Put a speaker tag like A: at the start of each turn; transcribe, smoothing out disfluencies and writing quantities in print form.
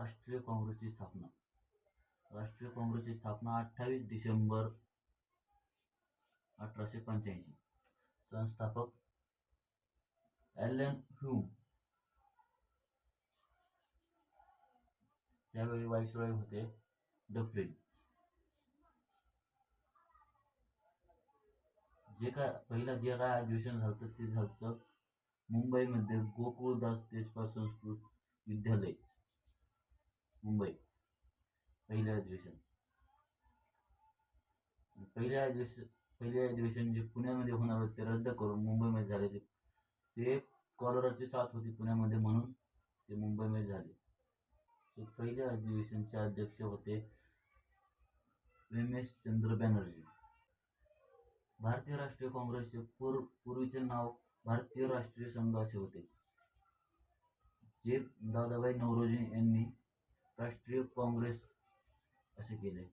A: राष्ट्रीय काँग्रेसची स्थापना. राष्ट्रीय काँग्रेसची स्थापना 28 डिसेंबर 1885. संस्थापक ॲलन ह्यूम. त्यावेळी व्हाईसरॉय होते डफरिन. जे काय अधिवेशन झालं ते झालं मुंबईमध्ये गोकुळदास देशपांडे संस्कृत विद्यालय, मुंबई. पहिले अधिवेशन जे पुण्यामध्ये होणार होते ते रद्द करून मुंबईमध्ये झाले. ते कॉलराची साथ होती पुण्यामध्ये म्हणून ते मुंबईमध्ये झाले. पहिल्या अधिवेशनचे अध्यक्ष होते रमेशचंद्र बॅनर्जी. भारतीय राष्ट्रीय काँग्रेसचे पूर्वीचे नाव भारतीय राष्ट्रीय संघ असे होते, जे दादाभाई नौरोजी यांनी राष्ट्रीय काँग्रेस असे केले.